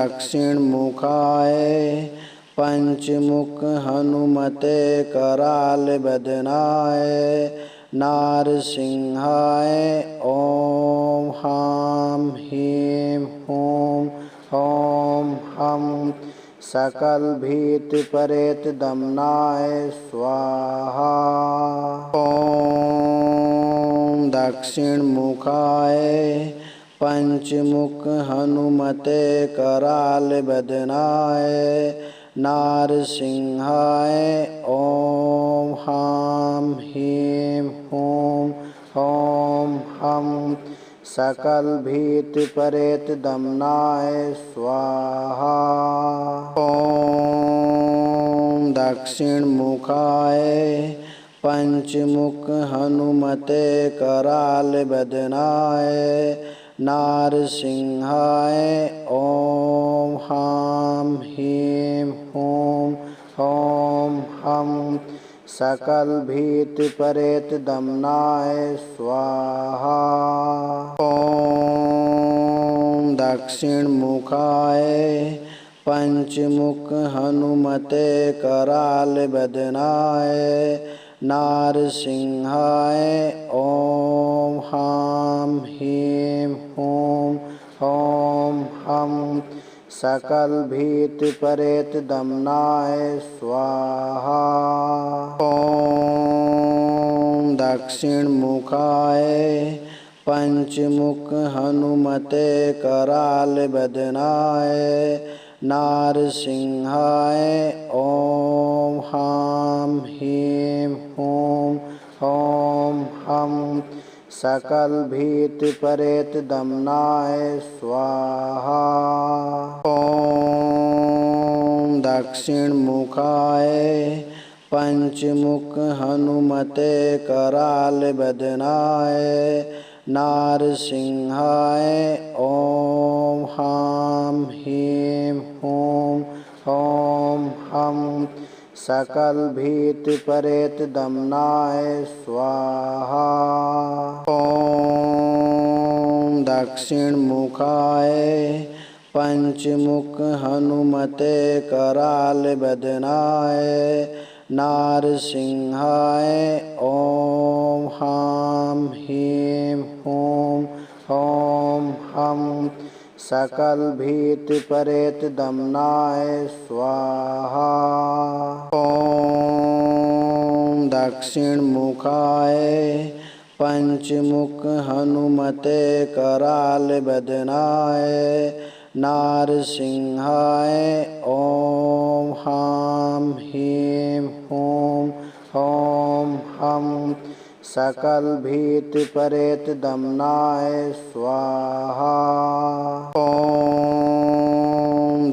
दक्षिणमुखाय पंचमुख हनुमते कराल बदनाय नारसिंहाय ॐ ह्रां ह्रीं ह्रूं ॐ हं सकल भीति परेत दमनाय स्वाहा। ॐ दक्षिणमुखाय पंचमुख हनुमते कराल बदनाय नारसिंहाय ॐ ह्रां ह्रीं ह्रूं ॐ हं सकल भीति परेत दमनाय स्वाहा। ॐ दक्षिणमुखाय पंचमुख हनुमते कराल बदनाय नारसिंहाय ॐ ह्रां ह्रीं ह्रूं ॐ हं सकल भीति परेत दमनाय स्वाहा। ॐ दक्षिणमुखाय पंचमुख हनुमते कराल बदनाय नारसिंहाय ॐ ह्रां ह्रीं ह्रूं ॐ हं सकल भीति परेत दमनाय स्वाहा। ॐ दक्षिणमुखाय पंचमुख हनुमते कराल बदनाय नारसिंहाय ॐ ह्रां ह्रीं ह्रूं ॐ हं सकल भीति परेत दमनाय स्वाहा। ॐ दक्षिणमुखाय पंचमुख हनुमते कराल बदनाय नारसिंहाय ॐ ह्रां ह्रीं ह्रूं ॐ हं सकल भीति परेत दमनाय स्वाहा। ॐ दक्षिणमुखाय पंचमुख हनुमते कराल बदनाय नारसिंहाय ॐ ह्रां ह्रीं ह्रूं ॐ हं सकल भीति परेत दमनाय स्वाहा। ॐ दक्षिणमुखाय पंचमुख हनुमते कराल बदनाय नारसिंहाय ॐ ह्रां ह्रीं ह्रूं ॐ हं सकल भीति परेत दमनाय स्वाहा। ॐ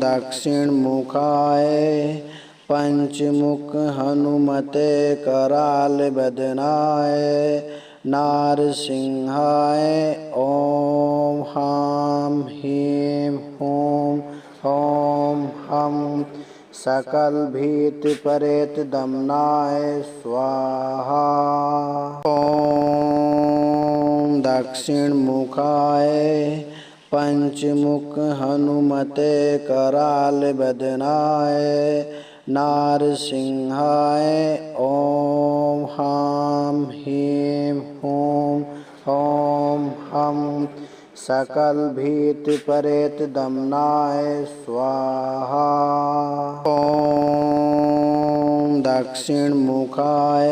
दक्षिणमुखाय पंचमुख हनुमते कराल बदनाय नारसिंहाय ॐ ह्रां ह्रीं ह्रूं ॐ हं सकल भीति परेत दमनाय स्वाहा। ॐ दक्षिणमुखाय पंचमुख हनुमते कराल बदनाय नारसिंहाय ॐ ह्रां ह्रीं ह्रूं ॐ हं सकल भीति परेत दमनाय स्वाहा। ॐ दक्षिणमुखाय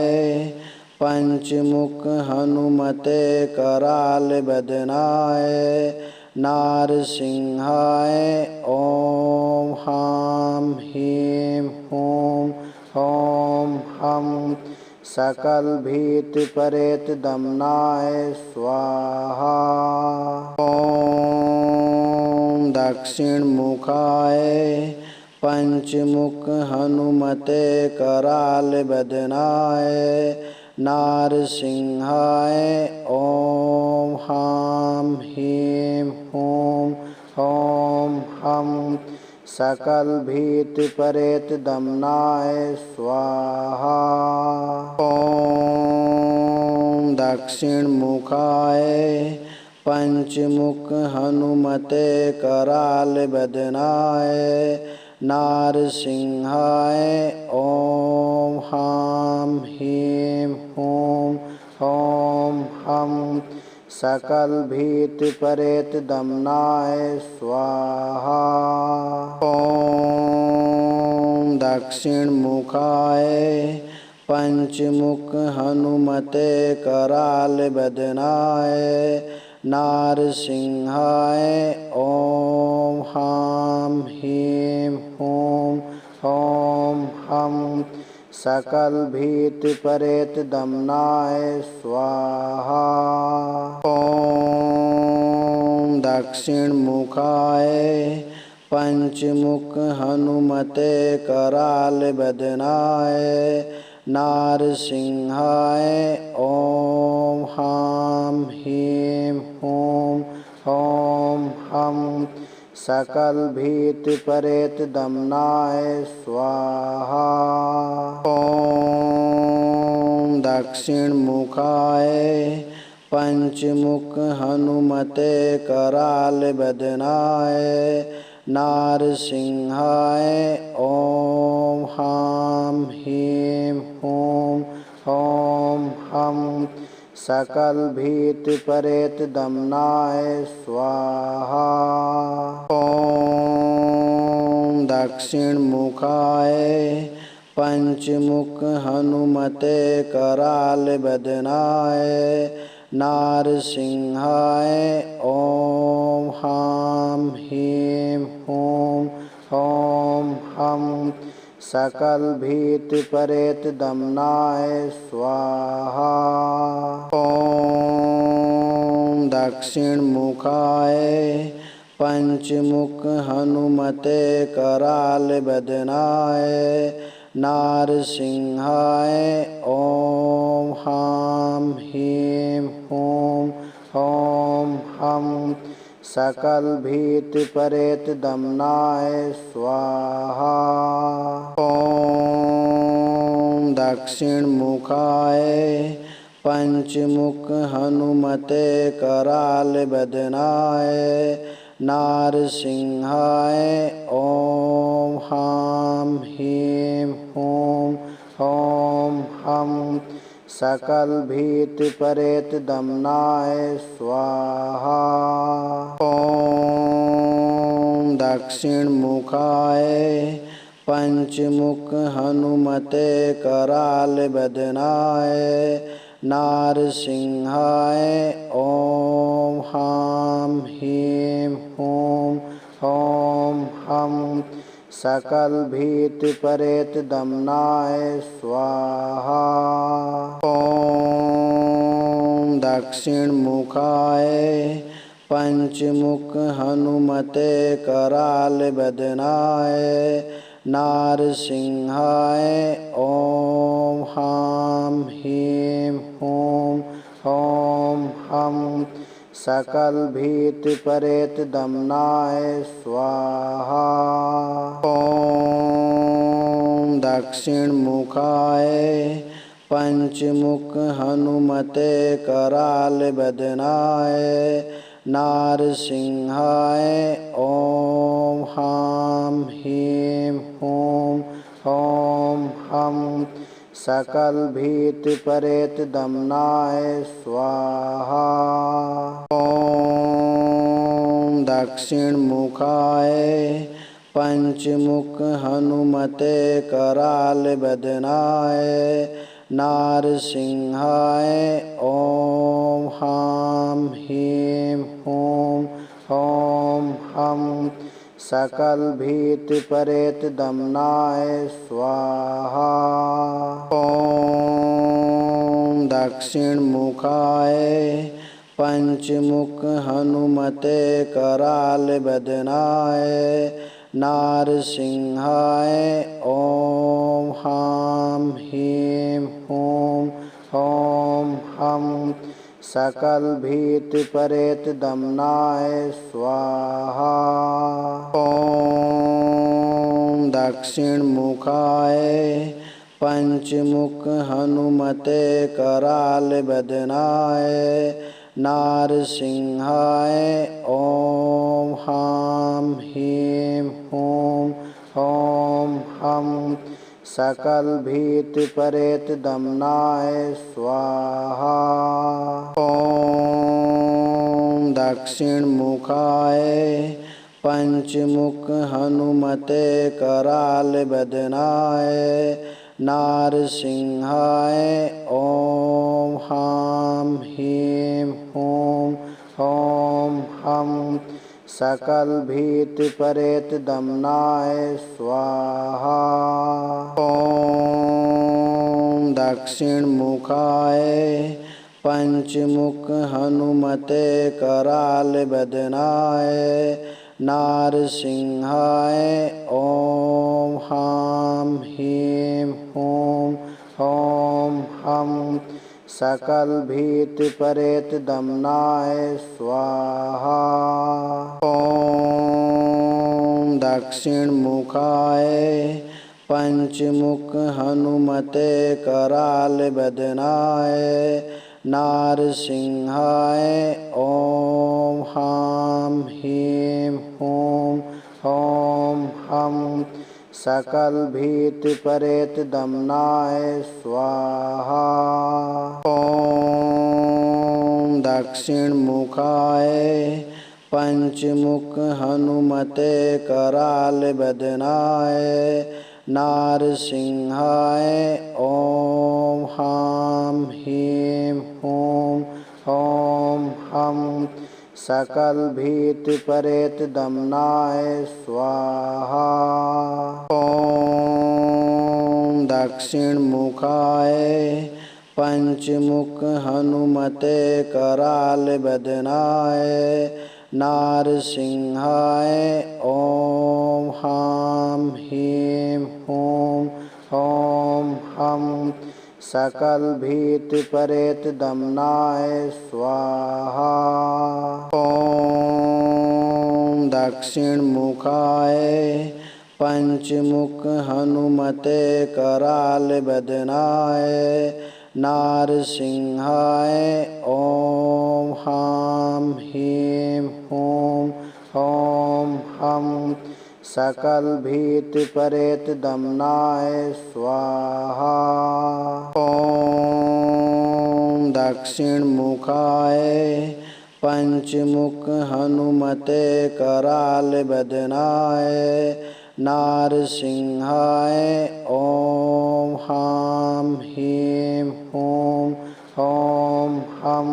पंचमुख हनुमते कराल बदनाय नारसिंहाय ॐ ह्रां ह्रीं ह्रूं ॐ हं सकल भीति परेत दमनाय स्वाहा। ॐ दक्षिणमुखाय पंचमुख हनुमते कराल बदनाय नारसिंहाय ॐ ह्रां ह्रीं ह्रूं ॐ हं सकल भीति परेत दमनाय स्वाहा। ॐ दक्षिणमुखाय पंचमुख हनुमते कराल बदनाय नारसिंहाय ॐ हां ह्रीं ह्रूं ॐ हं सकल भीति परेत दमनाय स्वाहा। ॐ दक्षिण मुखाय पंचमुख हनुमते कराल बदनाय नारसिंहाय ॐ हां ह्रीं ह्रूं ॐ हं सकल भीति परेत दमनाय स्वाहा। ॐ दक्षिण मुखाय पंचमुख हनुमते कराल बदनाय नारसिंहाय ॐ हां ह्रीं ह्रूं ॐ हं सकल भीति परेत दमनाय स्वाहा। ॐ दक्षिण मुखाय पंचमुख हनुमते कराल बदनाय नारसिंहाय ॐ हां ह्रीं ह्रूं ॐ हं सकल भीति परेत दमनाय स्वाहा। ॐ दक्षिण मुखाय पंचमुख हनुमते कराल बदनाय नारसिंहाय ॐ हां ह्रीं ह्रूं ॐ हं सकल भीति परेत दमनाय स्वाहा। ॐ दक्षिण मुखाय पंचमुख हनुमते कराल बदनाय नारसिंहाय ॐ हां ह्रीं ह्रूं ॐ हं सकल भीति परेत दमनाय स्वाहा। ॐ दक्षिण मुखाय पंचमुख हनुमते कराल बदनाय नारसिंहाय ॐ हां ह्रीं ह्रूं ॐ हं सकल भीति परेत दमनाय स्वाहा। ॐ दक्षिण मुखाय पंचमुख हनुमते कराल बदनाय नारसिंहाय ॐ हां ह्रीं ह्रूं ॐ हं सकल भीति परेत दमनाय स्वाहा। ॐ दक्षिण मुखाय पंचमुख हनुमते कराल बदनाय नारसिंहाय ॐ हां ह्रीं ह्रूं ॐ हं सकल भीति परेत दमनाय स्वाहा। ॐ दक्षिण मुखाय पंचमुख हनुमते कराल बदनाय नारसिंहाय ॐ हां ह्रीं ह्रूं ॐ हं सकल भीति परेत दमनाय स्वाहा। ॐ दक्षिण मुखाय पंचमुख हनुमते कराल बदनाय नारसिंहाय ॐ हां ह्रीं ह्रूं ॐ हं सकल भीति परेत दमनाय स्वाहा। ॐ दक्षिण मुखाय पंचमुख हनुमते कराल बदनाय नारसिंहाय ॐ हां ह्रीं ह्रूं ॐ हं सकल भीति परेत दमनाय स्वाहा। ॐ दक्षिण मुखाय पंचमुख हनुमते कराल बदनाय नारसिंहाय ॐ ह्रां ह्रीं ह्रूं ॐ हं सकलभीतिपरेतदमनाय स्वाहा। ॐ दक्षिणमुखाय पंचमुख हनुमते करालबदनाय नारसिंहाय ॐ ह्रां ह्रीं ह्रूं ॐ हं सकलभीतिपरेतदमनाय स्वाहा। ॐ दक्षिणमुखाय पंचमुख हनुमते करालबदनाय नारसिंहाय ॐ ह्रां ह्रीं ह्रूं ॐ हं सकलभीतिपरेतदमनाय स्वाहा। ॐ दक्षिणमुखाय पंचमुख हनुमते करालबदनाय नारसिंहाय ॐ ह्रां ह्रीं ह्रूं ॐ हं सकलभीतिपरेतदमनाय स्वाहा। ॐ दक्षिणमुखाय पंचमुख हनुमते करालबदनाय नारसिंहाय ॐ ह्रां ह्रीं ह्रूं ॐ हं सकलभीतिपरेतदमनाय स्वाहा। ॐ दक्षिणमुखाय पंचमुख हनुमते करालबदनाय नारसिंहाय ॐ ह्रां ह्रीं ह्रूं ॐ हं सकलभीतिपरेतदमनाय स्वाहा। ॐ दक्षिणमुखाय पंचमुख हनुमते करालबदनाय नारसिंहाय ॐ ह्रां ह्रीं ह्रूं ॐ हं सकलभीतिपरेतदमनाय स्वाहा। ॐ दक्षिणमुखाय पंचमुख हनुमते करालबदनाय नारसिंहाय ॐ ह्रां ह्रीं ह्रूं ॐ हं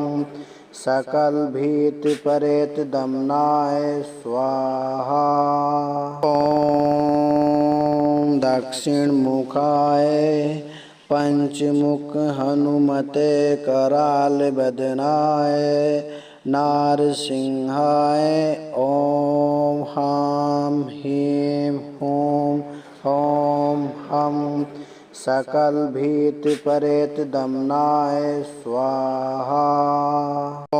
सकलभीतिपरेतदमनाय स्वाहा। ॐ दक्षिणमुखाय पंचमुख हनुमते करालबदनाय नारसिंहाय ॐ ह्रां ह्रीं ह्रूं ॐ हं सकलभीतिपरेतदमनाय स्वाहा। ॐ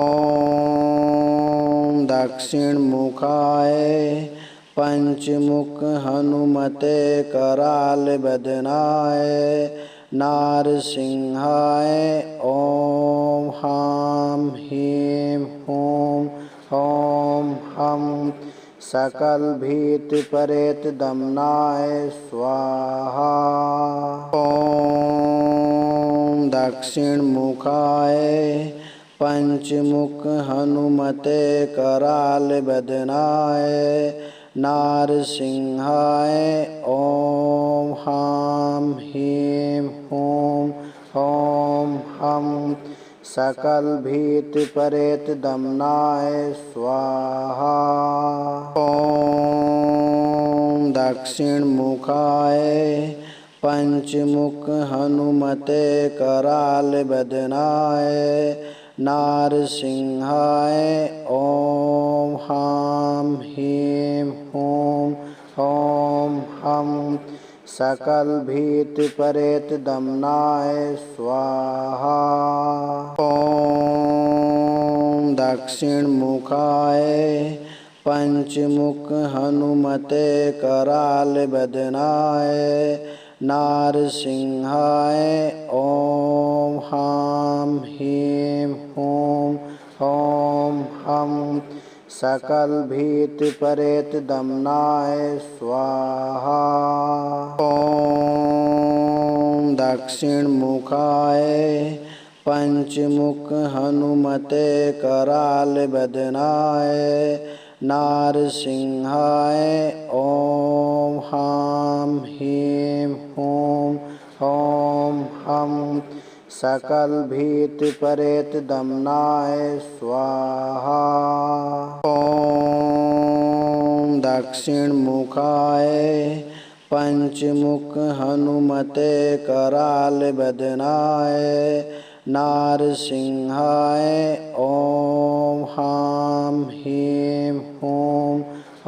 दक्षिणमुखाय पंचमुख हनुमते करालबदनाय नारसिंहाय ॐ ह्रां ह्रीं ह्रूं ॐ हं सकलभीतिपरेतदमनाय स्वाहा। ॐ दक्षिणमुखाय पंचमुख हनुमते करालबदनाय नारसिंहाय ॐ ह्रां ह्रीं ह्रूं ॐ हं सकलभीतिपरेतदमनाय स्वाहा। ॐ दक्षिणमुखाय पंचमुख हनुमते करालबदनाय नारसिंहाय ॐ ह्रां ह्रीं ह्रूं ॐ हं सकलभीतिपरेतदमनाय स्वाहा। ॐ दक्षिणमुखाय पंचमुख हनुमते करालबदनाय नारसिंहाय ॐ ह्रां ह्रीं ह्रूं ॐ हं सकलभीतिपरेतदमनाय स्वाहा। ॐ दक्षिणमुखाय पंचमुख हनुमते करालबदनाय नारसिंहाय ॐ हां ह्रीं हूं ॐ हं सकलभीतिपरेतदमनाय स्वाहा। ॐ दक्षिणमुखाय पंचमुख हनुमते करालबदनाय नारसिंहाय ॐ हां ह्रीं हूं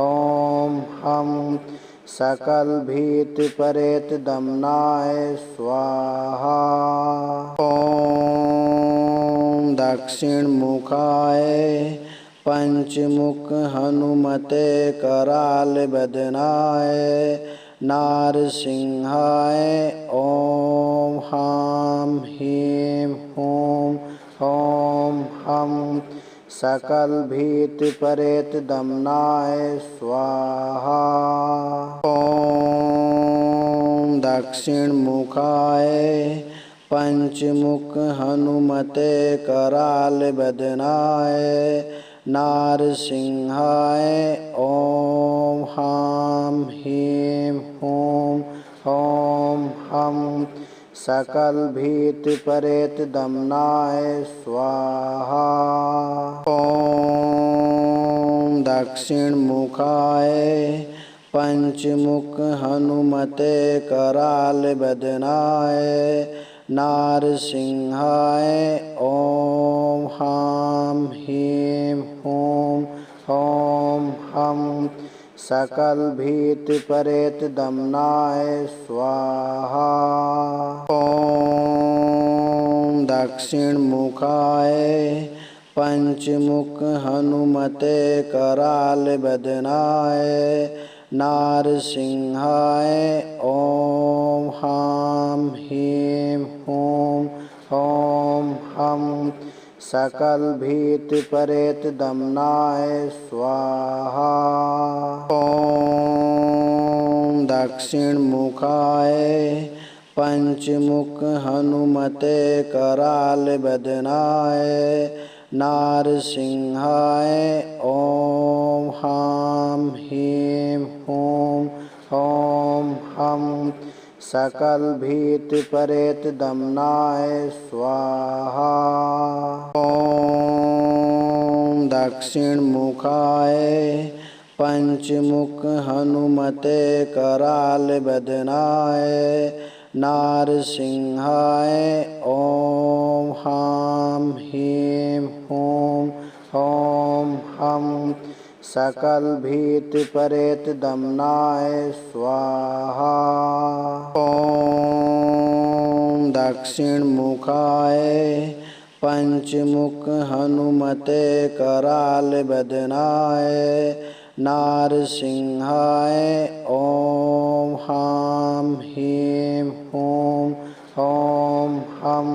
ॐ हं सकलभीतिपरेतदमनाय स्वाहा। ॐ दक्षिणमुखाय पंचमुख हनुमते करालबदनाय नारसिंहाय ॐ हां ह्रीं हूं ॐ हं सकलभीतिपरेतदमनाय स्वाहा। ॐ दक्षिणमुखाय पंचमुख हनुमते करालबदनाय नारसिंहाय ॐ हां ह्रीं हूं ॐ हं सकलभीतिपरेतदमनाय स्वाहा। ॐ दक्षिणमुखाय पंचमुख हनुमते करालबदनाय नारसिंहाय ॐ हां ह्रीं हूं ॐ हं सकलभीतिपरेतदमनाय स्वाहा। ॐ दक्षिणमुखाय पंचमुख हनुमते करालबदनाय नारसिंहाय ॐ हां ह्रीं हूं ॐ हं सकलभीतिपरेतदमनाय स्वाहा। ॐ दक्षिणमुखाय पंचमुख हनुमते करालबदनाय नारसिंहाय ॐ हां ह्रीं हूं ॐ हं सकलभीतिपरेतदमनाय स्वाहा। ॐ दक्षिणमुखाय पंचमुख हनुमते करालबदनाय नारसिंहाय ॐ हां ह्रीं हूं ॐ हं सकलभीतिपरेतदमनाय स्वाहा। ॐ दक्षिणमुखाय पंचमुख हनुमते करालबदनाय नारसिंहाय ॐ हां ह्रीं हूं ॐ हं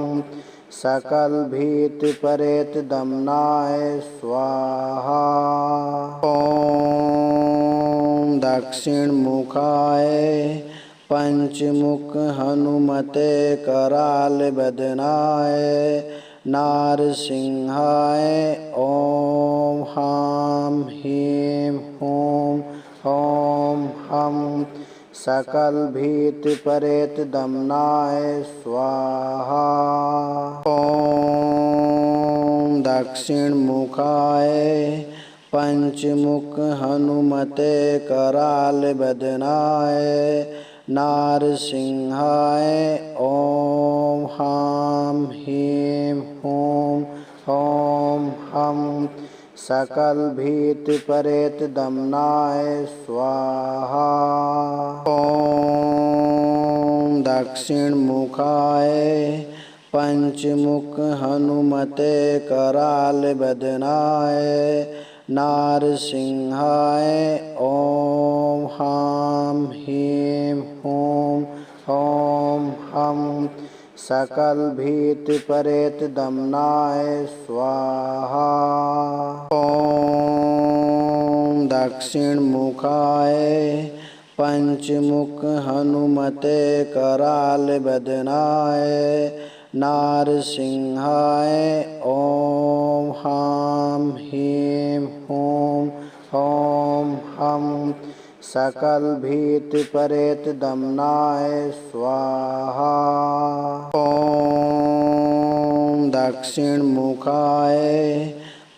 सकलभीतिपरेतदमनाय स्वाहा। ॐ दक्षिणमुखाय पंचमुख हनुमते करालबदनाय नारसिंहाय ॐ हां ह्रीं हूं ॐ हं सकलभीतिपरेतदमनाय स्वाहा। ॐ दक्षिणमुखाय पंचमुख हनुमते करालबदनाय नारसिंहाय ॐ हां ह्रीं हूं ॐ हं सकलभीतिपरेतदमनाय स्वाहा। ॐ दक्षिणमुखाय पंचमुख हनुमते करालबदनाय नारसिंहाय ॐ हां ह्रीं हूं ॐ हं सकल भीति परेत दमनाय स्वाहा। ओम दक्षिण मुखाय पंचमुख हनुमते कराल बदनाय नारसिंहाय ओम हां ह्रीं हूं ओम हं सकल भीति परेत दमनाय स्वाहा। ओम दक्षिण मुखाय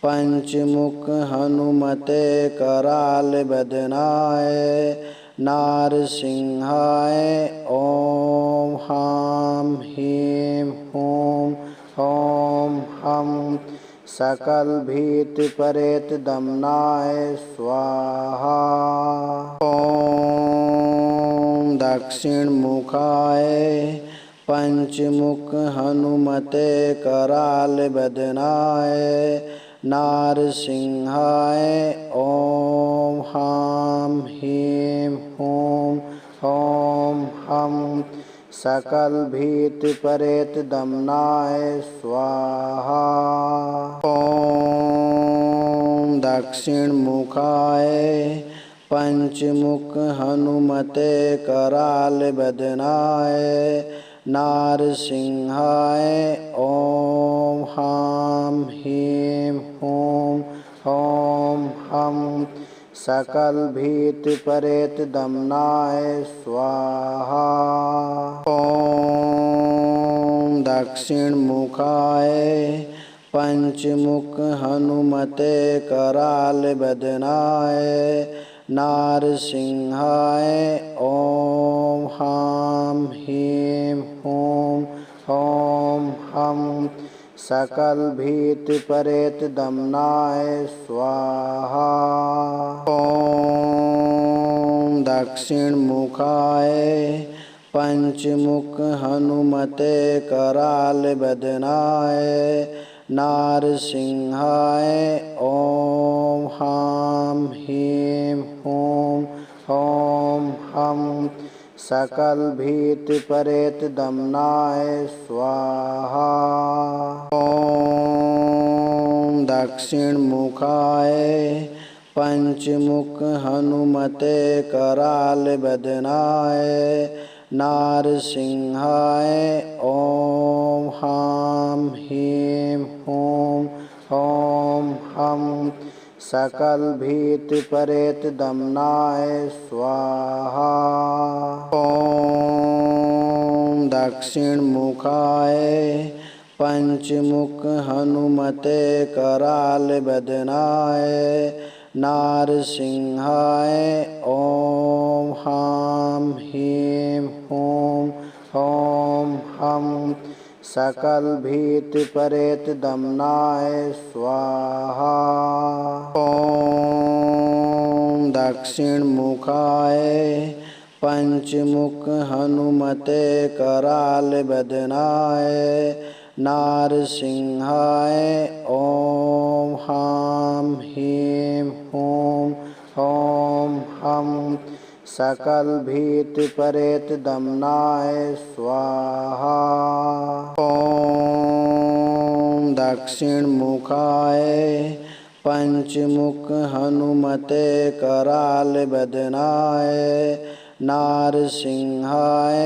पंचमुख हनुमते कराल बदनाय नारसिंहाय ओम हां ह्रीं हूं ओम हं सकल भीति परेत दमनाय स्वाहा। ओम दक्षिण मुखाय पंचमुख हनुमते कराल बदनाय नारसिंहाय ओम हां ह्रीं हूं ओम हं सकल भीति परेत दमनाय स्वाहा। ओम दक्षिण मुखाय पंचमुख हनुमते कराल बदनाय नारसिंहाय ओम हां ह्रीं हूं ओम हं सकल भीति परेत दमनाय स्वाहा। ओम दक्षिण मुखाय पंचमुख हनुमते कराल बदनाय नारसिंहाय ओम हां ह्रीं हूं ओम हं सकल भीति परेत दमनाय स्वाहा। ओम दक्षिण मुखाय पंचमुख हनुमते कराल बदनाय नारसिंहाय ओम हां ह्रीं हूं ओम हं सकल भीति परेत दमनाय स्वाहा। ओम दक्षिण मुखाय पंचमुख हनुमते कराल बदनाय नारसिंहाय ओम हां ह्रीं हूं ओम हं सकल भीति परेत दमनाय स्वाहा। ओम दक्षिण मुखाय पंचमुख हनुमते कराल बदनाय नारसिंहाय ओम हां ह्रीं हूं ओम हं सकल भीति परेत दमनाय स्वाहा। ओम दक्षिण मुखाय पंचमुख हनुमते कराल बदनाय नारसिंहाय ओम हां ह्रीं हूं ओम हं सकल भीति परेत दमनाय स्वाहा। ओम दक्षिण मुखाय पंचमुख हनुमते कराल बदनाय नारसिंहाय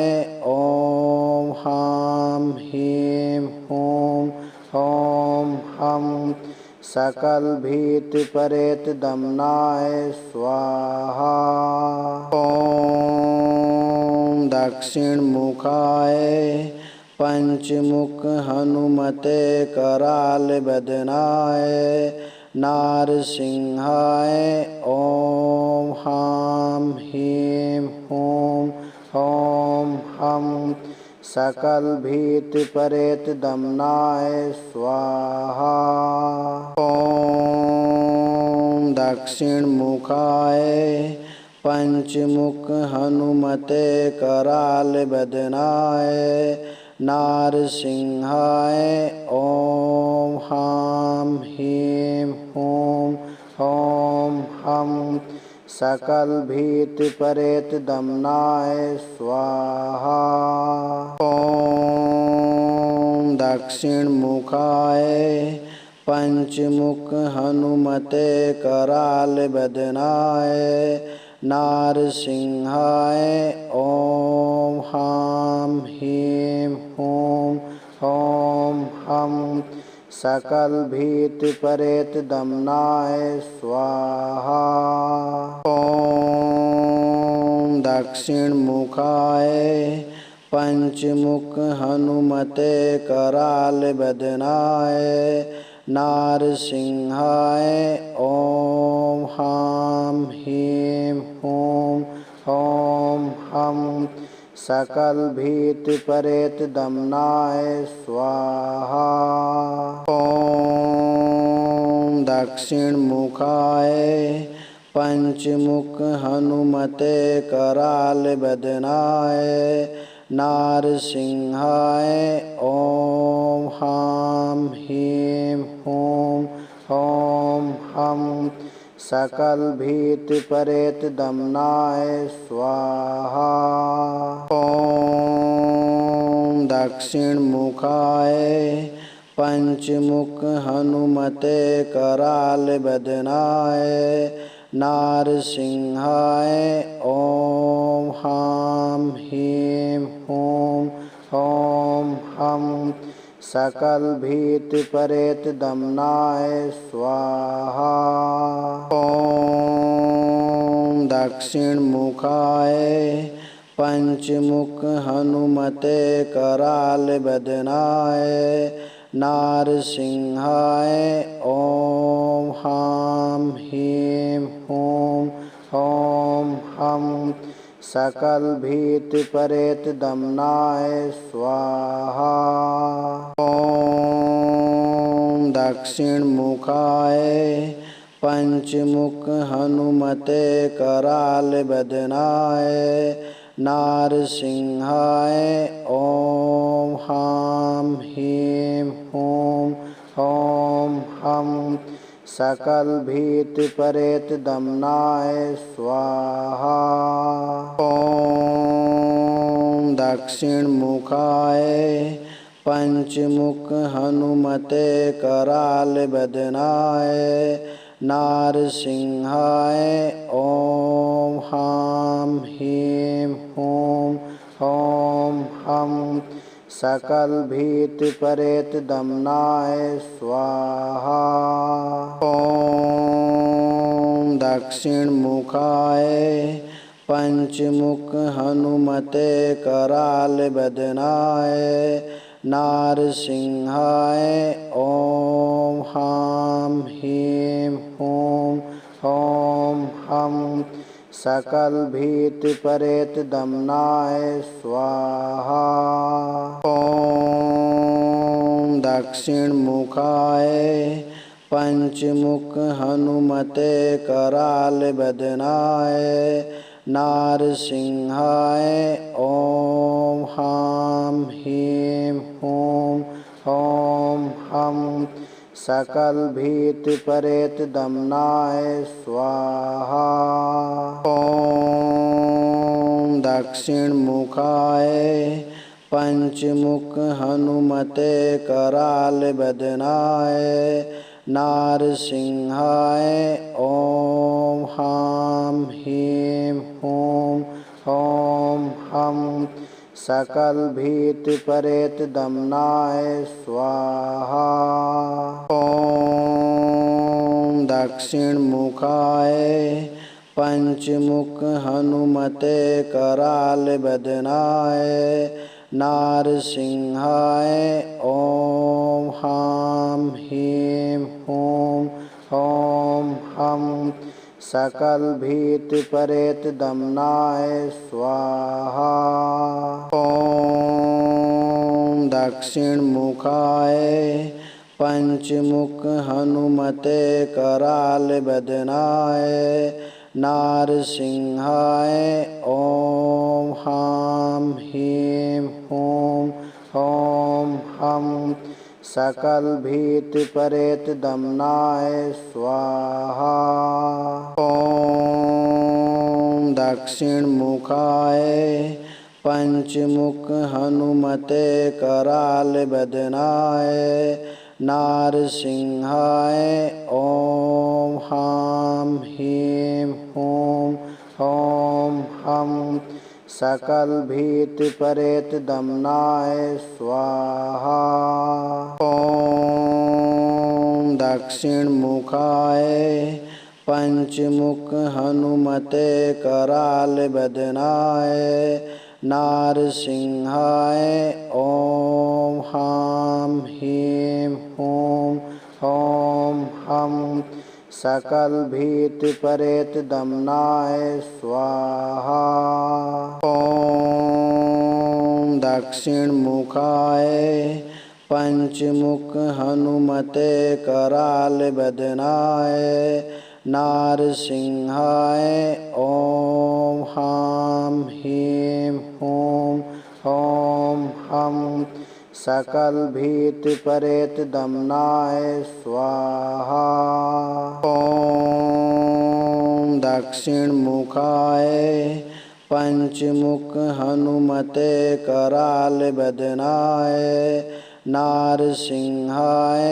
ओम हां ह्रीं हूं ओम हं सकल भीति परेत दमनाय स्वाहा। ओम दक्षिण मुखाय पंचमुख हनुमते कराल बदनाय नारसिंहाय ओम हां ह्रीं हूं ओम हं सकल भीति परेत दमनाय स्वाहा। ओम दक्षिण मुखाय पंचमुख हनुमते कराल बदनाय नारसिंहाय ओम हां ह्रीं हूं ओम हं सकल भीति परेत दमनाय स्वाहा। ओम दक्षिणमुखाय पंचमुख हनुमते कराल बदनाय नारसिंहाय ॐ ह्रां ह्रीं ह्रूं ॐ हं सकलभीतिपरेतदमनाय स्वाहा। ॐ दक्षिणमुखाय पंचमुख हनुमते कराल बदनाय नारसिंहाय ॐ ह्रां ह्रीं ह्रूं ॐ हं सकलभीतिपरेतदमनाय स्वाहा। ॐ दक्षिणमुखाय पंचमुख हनुमते कराल बदनाय नारसिंहाय ॐ ह्रां ह्रीं ह्रूं ॐ हं सकलभीतिपरेतदमनाय स्वाहा। ॐ दक्षिणमुखाय पंचमुख हनुमते कराल बदनाय नारसिंहाय ॐ ह्रां ह्रीं ह्रूं ॐ हं सकलभीतिपरेतदमनाय स्वाहा। ॐ दक्षिणमुखाय पंचमुख हनुमते कराल बदनाय नारसिंहाय ॐ ह्रां ह्रीं ह्रूं ॐ हं सकलभीतिपरेतदमनाय स्वाहा। ॐ दक्षिणमुखाय पंचमुख हनुमते कराल बदनाय नारसिंहाय ॐ ह्रां ह्रीं ह्रूं ॐ हं सकलभीतिपरेतदमनाय स्वाहा। ॐ दक्षिणमुखाय पंचमुख हनुमते कराल बदनाय नारसिंहाय ॐ ह्रां ह्रीं ह्रूं ॐ हं सकलभीतिपरेतदमनाय स्वाहा। ॐ दक्षिणमुखाय पंचमुख हनुमते कराल बदनाय नारसिंहाय ॐ ह्रां ह्रीं ह्रूं ॐ हं सकलभीतिपरेतदमनाय स्वाहा। ॐ दक्षिणमुखाय पंचमुख हनुमते कराल बदनाय नारसिंहाय ॐ ह्रां ह्रीं ह्रूं ॐ हं सकलभीतिपरेतदमनाय स्वाहा। ॐ दक्षिणमुखाय पंचमुख हनुमते कराल बदनाय नारसिंहाय ॐ ह्रां ह्रीं ह्रूं ॐ हं सकलभीतिपरेतदमनाय स्वाहा। ॐ दक्षिणमुखाय पंचमुख हनुमते कराल बदनाय नारसिंहाय ॐ ह्रां ह्रीं ह्रूं ॐ हं सकलभीतिपरेतदमनाय स्वाहा। ॐ दक्षिणमुखाय पंचमुख हनुमते कराल बदनाय नारसिंहाय ॐ ह्रां ह्रीं ह्रूं ॐ हं सकलभीतिपरेतदमनाय स्वाहा। ॐ दक्षिणमुखाय पंचमुख हनुमते कराल बदनाय नारसिंहाय ओम हाम ह्रीं हूं ओम हम सकल भीति परेत दमनाय स्वाहा ओम दक्षिण मुखाय पंचमुख हनुमते कराल बदनाय नारसिंहाय ओम हाम ह्रीं हूं ओम हम सकल भीति परेत दमनाय स्वाहा ओम दक्षिण मुखाय पंचमुख हनुमते कराल बदनाय नारसिंहाय ओम हाम ह्रीं हूं ओम हम सकल भीति परेत दमनाय स्वाहा ओम दक्षिण मुखाय पंचमुख हनुमते कराल बदनाय नारसिंहाय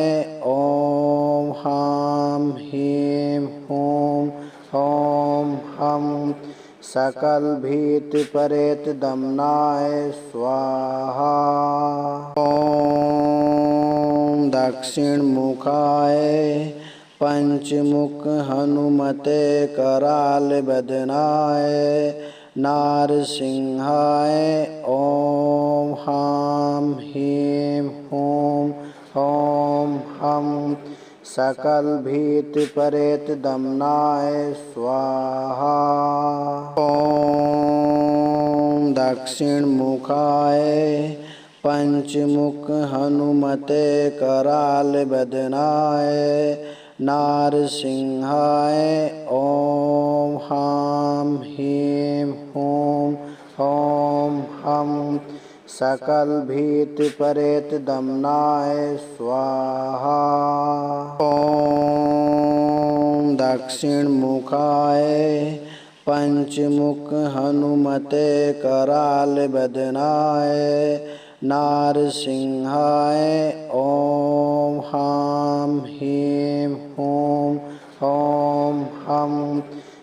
ओम हाम ह्रीं हूं ओम हम सकल भीति परेत दमनाय स्वाहा ओम दक्षिण मुखाय पंचमुख हनुमते कराल बदनाय नारसिंहाय ओम हाम ह्रीं हूं ओम हम सकल भीति परेत दमनाय स्वाहा ओम दक्षिण मुखाय पंचमुख हनुमते कराल बदनाय नारसिंहाय ओम हाम ह्रीं हूं ओम हम सकल भीति परेत दमनाय स्वाहा ओम दक्षिण मुखाय पंचमुख हनुमते कराल बदनाय नारसिंहाय ओम हाम ह्रीं हूं ओम हम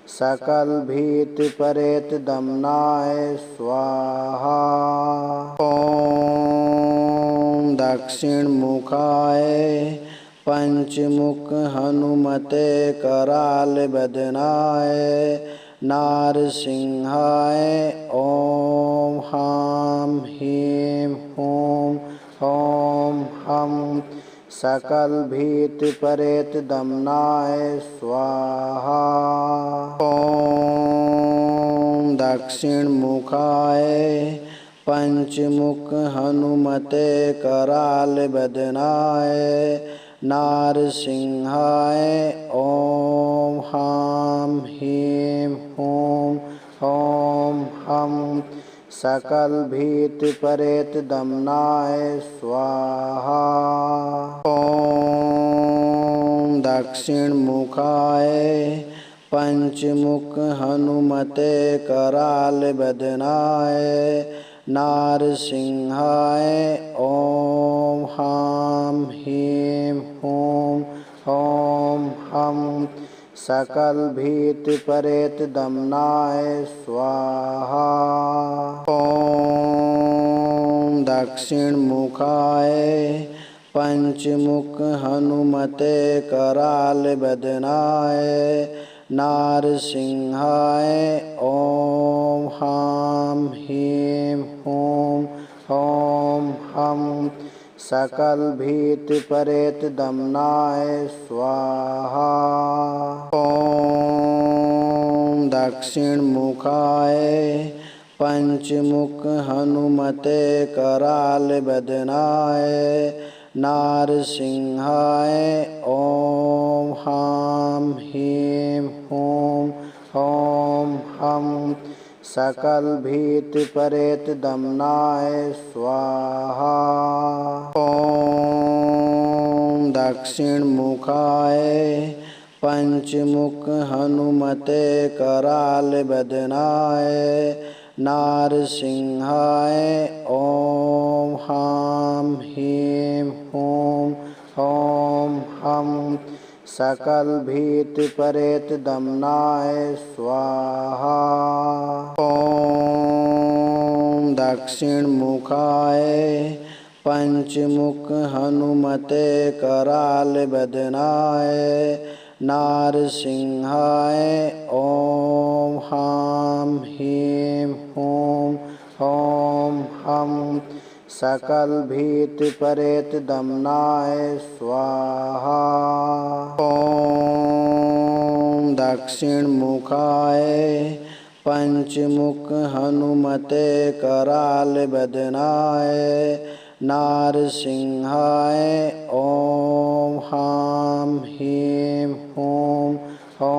सकल भीति परेत दमनाय स्वाहा ओम दक्षिण मुखाय पंचमुख हनुमते कराल बदनाय नारसिंहाय ओम हाम ह्रीं हूं ओम हम सकल भीति परेत दमनाय स्वाहा ओम दक्षिण मुखाय पंचमुख हनुमते कराल बदनाय नारसिंहाय ओम हाम ह्रीं हूं ओम हम सकल भीति परेत दमनाय स्वाहा ओम दक्षिण मुखाय पंचमुख हनुमते कराल बदनाय नारसिंहाय ओम हाम ह्रीं हूं ओम हम सकल भीति परेत दमनाय स्वाहा ओम दक्षिण मुखाय पंचमुख हनुमते कराल बदनाय नारसिंहाय ओम हाम ह्रीं हूं ओम हम सकल भीति परेत दमनाय स्वाहा ओम दक्षिण मुखाय पंचमुख हनुमते कराल बदनाय नारसिंहाय ओम हाम ह्रीं हूं ओम हम सकल भीति परेत दमनाय स्वाहा ओम दक्षिण मुखाय पंचमुख हनुमते कराल बदनाय नारसिंहाय ॐ ह्रां ह्रीं ह्रूं ॐ हं सकलभीतिपरेतदमनाय स्वाहा। ॐ दक्षिणमुखाय पंचमुख हनुमते करालबदनाय नारसिंहाय ॐ ह्रां ह्रीं ह्रूं ॐ हं सकलभीतिपरेतदमनाय स्वाहा। ॐ दक्षिणमुखाय पंचमुख हनुमते करालबदनाय नारसिंहाय ॐ ह्रां ह्रीं ह्रूं ॐ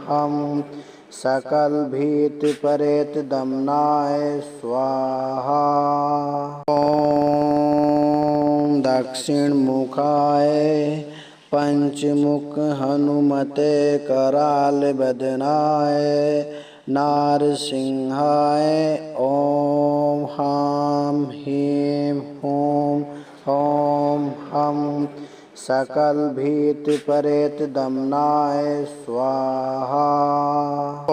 हं सकलभीतिपरेतदमनाय स्वाहा। ॐ दक्षिणमुखाय पंचमुख हनुमते करालबदनाय नारसिंहाय ॐ ह्रां ह्रीं ह्रूं ॐ हं सकलभीतिपरेतदमनाय स्वाहा। ॐ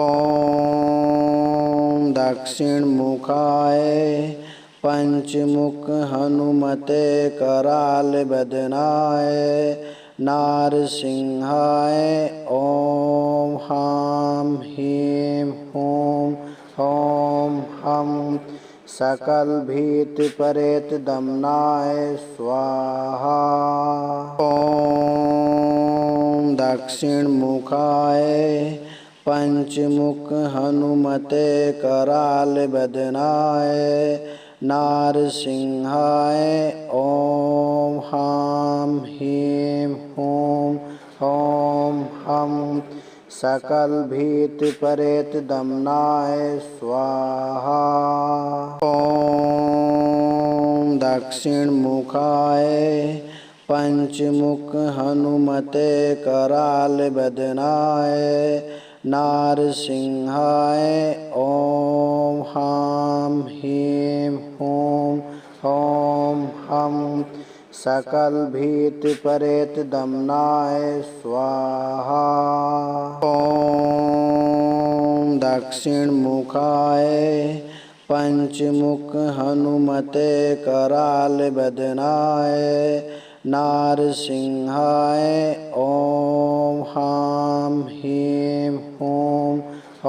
दक्षिणमुखाय पंचमुख हनुमते करालबदनाय नारसिंहाय ॐ ह्रां ह्रीं ह्रूं ॐ हं सकलभीतिपरेतदमनाय स्वाहा। ॐ दक्षिणमुखाय पंचमुख हनुमते करालबदनाय नारसिंहाय ॐ ह्रां ह्रीं ह्रूं ॐ हं सकलभीतिपरेतदमनाय स्वाहा। ॐ दक्षिणमुखाय पंचमुख हनुमते करालबदनाय नारसिंहाय ॐ ह्रां ह्रीं ह्रूं ॐ हं सकलभीतिपरेतदमनाय स्वाहा। ॐ दक्षिणमुखाय पंचमुख हनुमते करालबदनाय नारसिंहाय ॐ ह्रां ह्रीं ह्रूं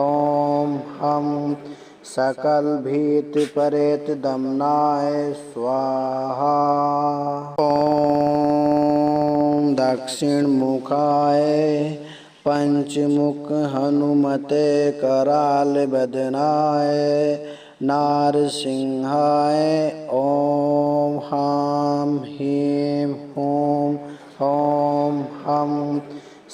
ॐ हं सकलभीतिपरेतदमनाय स्वाहा। ॐ दक्षिणमुखाय पंचमुख हनुमते करालबदनाय नारसिंहाय ॐ ह्रां ह्रीं ह्रूं ॐ हं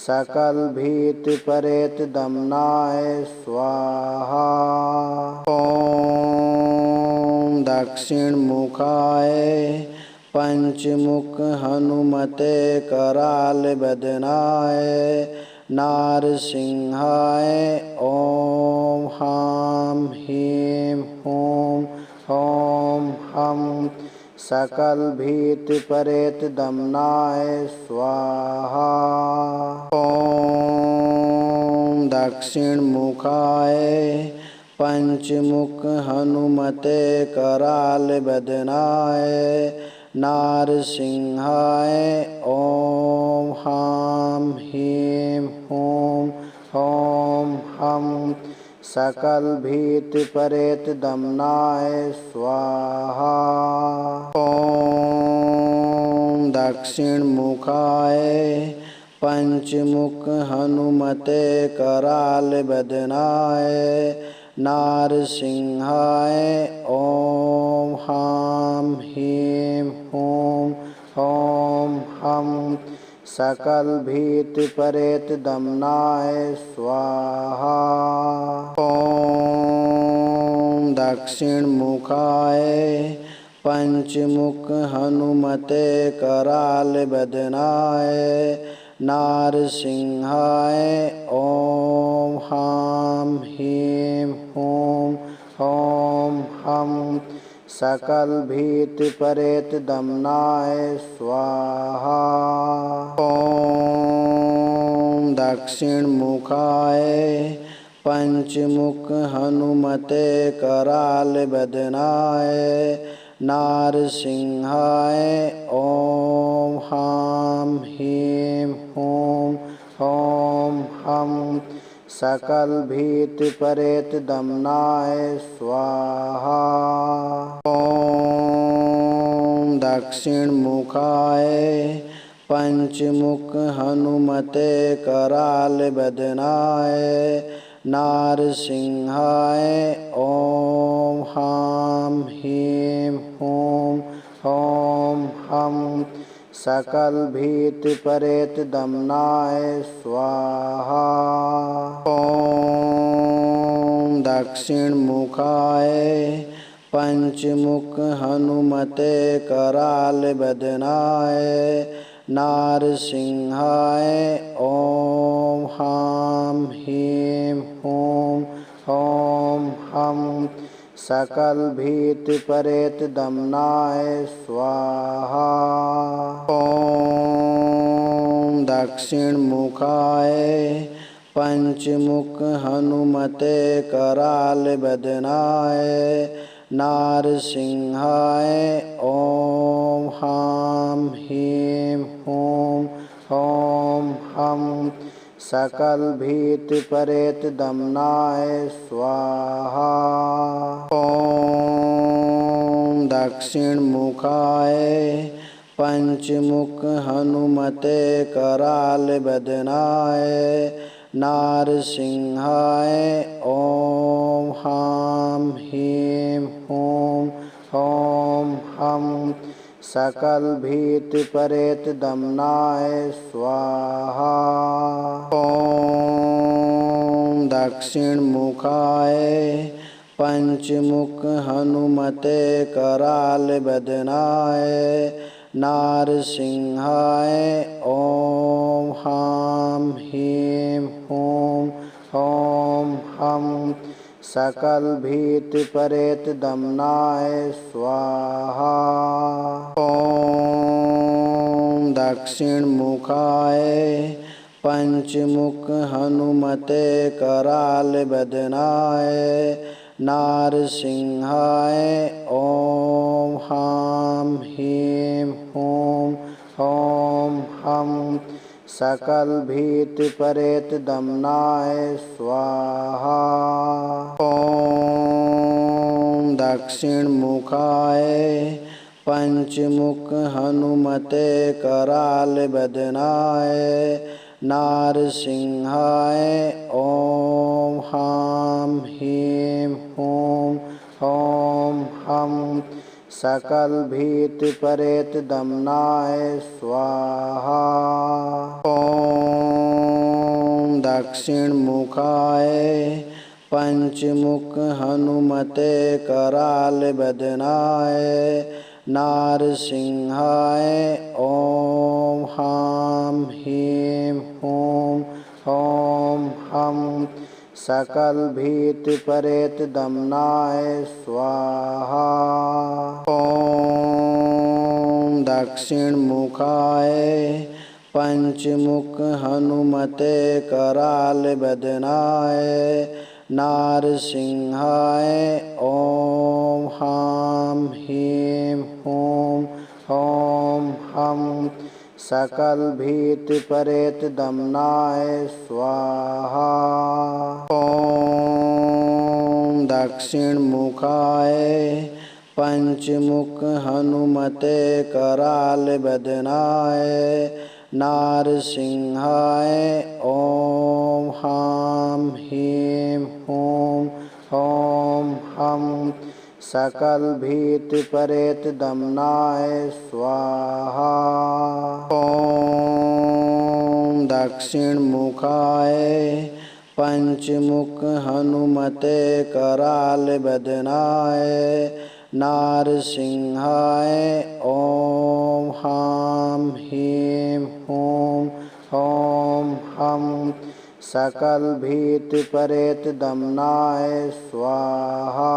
सकलभीतिपरेतदमनाय स्वाहा। ॐ दक्षिणमुखाय पंचमुख हनुमते करालबदनाय नारसिंहाय ॐ ह्रां ह्रीं ह्रूं ॐ हं सकलभीतिपरेतदमनाय स्वाहा। ॐ दक्षिणमुखाय पंचमुख हनुमते करालबदनाय नारसिंहाय ॐ ह्रां ह्रीं ह्रूं ॐ हं सकलभीतिपरेतदमनाय स्वाहा। ॐ दक्षिणमुखाय पंचमुख हनुमते करालबदनाय नारसिंहाय ॐ ह्रां ह्रीं ह्रूं ॐ हं सकलभीतिपरेतदमनाय स्वाहा। ॐ दक्षिणमुखाय पंचमुख हनुमते करालबदनाय नारसिंहाय ॐ ह्रां ह्रीं ह्रूं ॐ हं सकलभीतिपरेतदम्नाय स्वाहा। ॐ दक्षिणमुखाय पंचमुख हनुमते करालबदनाय नारसिंहाय ॐ हां ह्रीं हूं ॐ हं सकलभीतिपरेतदम्नाय स्वाहा। ॐ दक्षिणमुखाय पंचमुख हनुमते करालबदनाय नारसिंहाय ॐ हां ह्रीं हूं ॐ हं सकलभीतिपरेतदम्नाय स्वाहा। ॐ दक्षिणमुखाय पंचमुख हनुमते करालबदनाय नारसिंहाय ॐ हां ह्रीं हूं ॐ हं सकलभीतिपरेतदम्नाय स्वाहा। ॐ दक्षिणमुखाय पंचमुख हनुमते करालबदनाय नारसिंहाय ॐ हां ह्रीं हूं ॐ हं सकलभीतिपरेतदम्नाय स्वाहा। ॐ दक्षिणमुखाय पंचमुख हनुमते करालबदनाय नारसिंहाय ॐ हां ह्रीं हूं ॐ हं सकलभीतिपरेतदम्नाय स्वाहा। ॐ दक्षिणमुखाय पंचमुख हनुमते करालबदनाय नारसिंहाय ॐ हां ह्रीं हूं ॐ हं सकलभीतिपरेतदम्नाय स्वाहा। ॐ दक्षिणमुखाय पंचमुख हनुमते करालबदनाय नारसिंहाय ॐ हां ह्रीं हूं ॐ हं सकलभीतिपरेतदम्नाय स्वाहा। ॐ दक्षिणमुखाय पंचमुख हनुमते करालबदनाय नारसिंहाय ॐ हां ह्रीं हूं ॐ हं सकलभीतिपरेतदम्नाय स्वाहा। ॐ दक्षिणमुखाय पंचमुख हनुमते करालबदनाय नारसिंहाय ॐ हां ह्रीं हूं ॐ हं सकलभीतिपरेतदम्नाय स्वाहा। ॐ दक्षिणमुखाय पंचमुख हनुमते करालबदनाय नारसिंहाय ॐ हां ह्रीं हूं ॐ हं सकलभीतिपरेतदम्नाय स्वाहा। ॐ दक्षिणमुखाय पंचमुख हनुमते करालबदनाय नारसिंहाय ॐ हां ह्रीं हूं ॐ हं सकलभीतिपरेतदम्नाय स्वाहा। ॐ दक्षिणमुखाय पंचमुख हनुमते करालबदनाय नारसिंहाय ॐ हां ह्रीं हूं ॐ हं सकल भीत परेत दमनाय स्वाहा।